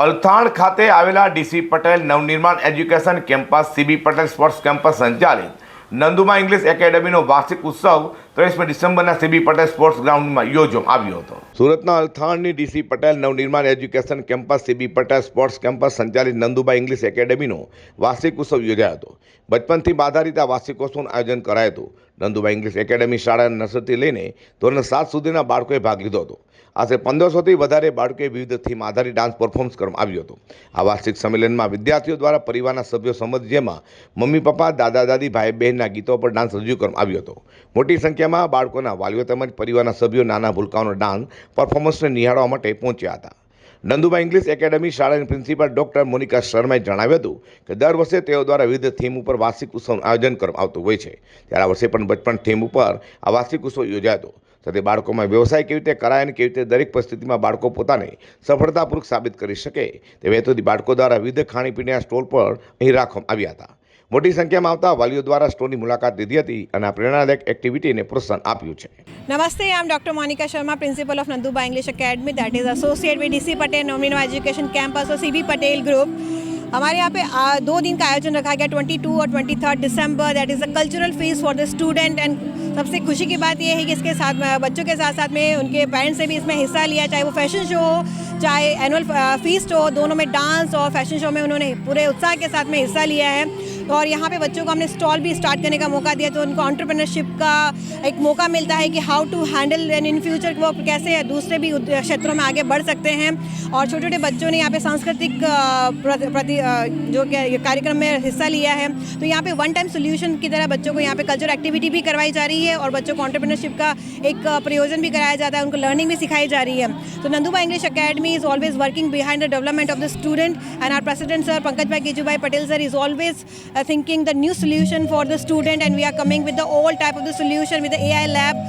અલથાણ ખાતે આવેલા DC Patel Navnirman education campus CB Patel sports campus સંચાલિત નંદુમા ઇંગ્લિશ એકેડેમીનો વાર્ષિક ઉત્સવ 23મી ડિસેમ્બરના સીબી પટેલ સ્પોર્ટ્સ ગ્રાઉન્ડમાં યોજવામાં આવ્યો હતો। સુરતના અલથાણની DC Patel Navnirman education campus CB Patel sports campus સંચાલિત નંદુમા ઇંગ્લિશ એકેડેમીનો વાર્ષિક ઉત્સવ યોજાયો હતો। બચપનથી આધારિત આ વાર્ષિકોત્સવનું આયોજન કરાયું હતું। નંદુમા ઇંગ્લિશ એકેડેમી શાળાના નર્સરીથી લઈને ધોરણ 7 સુધીના બાળકોએ ભાગ લીધો હતો। આશરે 1500થી વધારે બાળકોએ વિવિધ થીમ આધારિત ડાન્સ પરફોર્મન્સ કરવામાં આવ્યો હતો। આ વાર્ષિક સંમેલનમાં વિદ્યાર્થીઓ દ્વારા પરિવારના સભ્યો સમક્ષ જેમાં મમ્મી પપ્પા, દાદા દાદી, ભાઈ બહેનના ગીતો પર ડાન્સ રજૂ કરવામાં આવ્યો હતો। મોટી સંખ્યામાં બાળકોના વાલીઓ તેમજ પરિવારના સભ્યો નાના ભૂલકાઓનો ડાન્સ પરફોર્મન્સને નિહાળવા માટે પહોંચ્યા હતા। નંદુમા ઇંગ્લિશ એકેડેમી શાળાની પ્રિન્સિપાલ ડૉક્ટર મોનિકા શર્માએ જણાવ્યું હતું કે દર વર્ષે તેઓ દ્વારા વિવિધ થીમ ઉપર વાર્ષિક ઉત્સવનું આયોજન કરવામાં આવતું હોય છે। ત્યારે આ વર્ષે પણ બચપન થીમ ઉપર આ વાર્ષિક ઉત્સવ યોજાયો હતો। સાથે બાળકોમાં વ્યવસાય કેવી રીતે કરાય અને કેવી રીતે દરેક પરિસ્થિતિમાં બાળકો પોતાને સફળતાપૂર્વક સાબિત કરી શકે તે હેતુથી બાળકો દ્વારા વિવિધ ખાણીપીણીના સ્ટોલ પર અહીં રાખવામાં આવ્યા હતા। મોટી સંખ્યામાં આવતા વાલીઓ દ્વારા સ્ટોરની મુલાકાત લીધી હતી અને આ પ્રેરણાદાયક એક્ટિવિટીને પ્રોત્સાહન આપ્યું છે। Namaste, I am Dr. Monica Sharma, Principal of Nanduma English Academy, that is associated with DC Patel Nominal Education Campus और CB Patel Group। हमारे यहाँ पे 2 दिन का आयोजन रखा गया 22 और 23 दिसंबर, that is a cultural feast for the student. And सबसे खुशी की बात यह है कि इसके साथ बच्चों के साथ साथ में उनके पेरेंट्स से भी इसमें हिस्सा लिया, चाहे वो फैशन शो हो चाहे एनुअल फीस्ट हो, दोनों में डांस और फैशन शो में उन्होंने पूरे उत्साह के साथ में हिस्सा लिया है। और यहाँ पे बच्चों को हमने स्टॉल भी स्टार्ट करने का मौका दिया, तो उनको एंटरप्रेन्योरशिप का एक मौका मिलता है कि how to handle and in future वो कैसे दूसरे भी क्षेत्रों में आगे बढ़ सकते हैं। और छोटे छोटे बच्चों ने यहाँ पे सांस्कृतिक जो कार्यक्रम में हिस्सा लिया है, तो यहाँ पे वन टाइम सोल्यूशन की तरह बच्चों को यहाँ पे कल्चर एक्टिविटी भी करवाई जा रही है और बच्चों को एंटरप्रेन्योरशिप का एक प्रयोजन भी कराया जाता है, उनको लर्निंग भी सिखाई जा रही है। तो Nanduma English Academy is always working behind the development of the student, and our president sir Pankaj bhai Kejubhai Patel sir is always thinking the new solution for the student, and we are coming with the all type of the solution with the AI lab,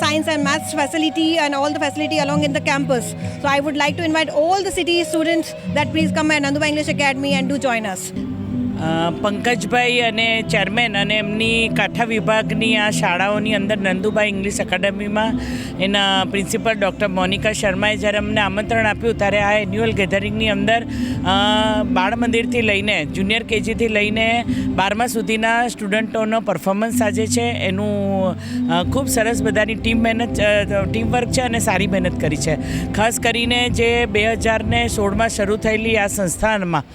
science and maths facility and all the facility along in the campus. So I would like to invite all the city students that please come at Nanduma English Academy and do join us. Pankajbhai અને chairman અને એમની કાંઠા વિભાગની આ શાળાઓની અંદર Nanduba English એકેડેમીમાં એના principal doctor Monica શર્માએ જ્યારે અમને આમંત્રણ આપ્યું ત્યારે આ એન્યુઅલ ગેધરિંગની અંદર બાળ મંદિરથી લઈને જુનિયર કેજીથી લઈને 12મા સુધીના સ્ટુડન્ટોનો પરફોર્મન્સ આજે છે એનું ખૂબ સરસ બધાની ટીમ વર્ક છે અને સારી મહેનત કરી છે। ખાસ કરીને જે 2016માં શરૂ થયેલી આ સંસ્થાનમાં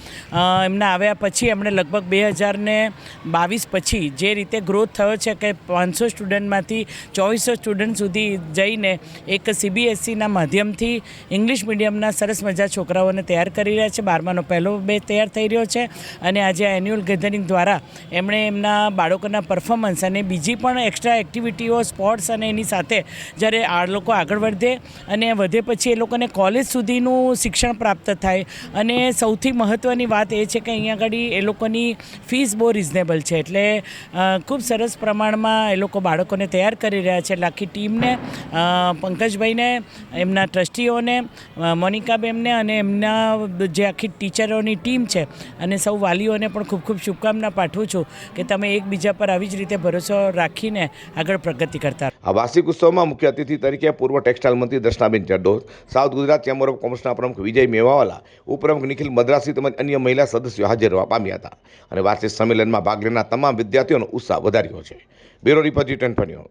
એમના આવ્યા પછી એમણે લગભગ 2022 પછી જે રીતે ગ્રોથ થયો છે કે 500 સ્ટુડન્ટમાંથી 2400 સ્ટુડન્ટ સુધી જઈને એક CBSEના માધ્યમથી ઇંગ્લિશ મીડિયમના સરસ મજા છોકરાઓને તૈયાર કરી રહ્યા છે। 12માનો પહેલો બેચ તૈયાર થઈ રહ્યો છે અને આજે આ એન્યુઅલ ગેધરિંગ દ્વારા એમણે એમના બાળકોના પરફોર્મન્સ અને બીજી પણ એક્સ્ટ્રા એક્ટિવિટીઓ સ્પોર્ટ્સ અને એની સાથે જ્યારે આ લોકો આગળ વધે અને વધે પછી એ લોકોને કોલેજ સુધીનું શિક્ષણ પ્રાપ્ત થાય અને સૌથી મહત્ત્વની વાત એ છે કે અહીંયા આગળ એ લોકોની ફીસ બહુ રિઝનેબલ છે, એટલે ખૂબ સરસ પ્રમાણમાં એ લોકો બાળકોને તૈયાર કરી રહ્યા છે। એટલે આખી ટીમને, પંકજભાઈને, એમના ટ્રસ્ટીઓને, મોનિકાબેનને અને એમના જે આખી ટીચરોની ટીમ છે અને સૌ વાલીઓને પણ ખૂબ ખૂબ શુભકામના પાઠવું છું કે તમે એકબીજા પર આવી જ રીતે ભરોસો રાખીને આગળ પ્રગતિ કરતા। આ વાર્ષિક ઉત્સવમાં મુખ્ય અતિથિ તરીકે પૂર્વ ટેક્સટાઇલ મંત્રી Darshanaben Jardosh, South Gujarat Chamber of કોમર્સના પ્રમુખ વિજય મેવાવાલા, ઉપપ્રમુખ નિખિલ મદ્રાસી તેમજ અન્ય મહિલા સદસ્યો હાજર રહેવા પામ્યા હતા અને વાર્ષિક સંમેલનમાં ભાગ લેનાર તમામ વિદ્યાર્થીઓનો ઉત્સાહ વધાર્યો છે। Bureau report G20 news.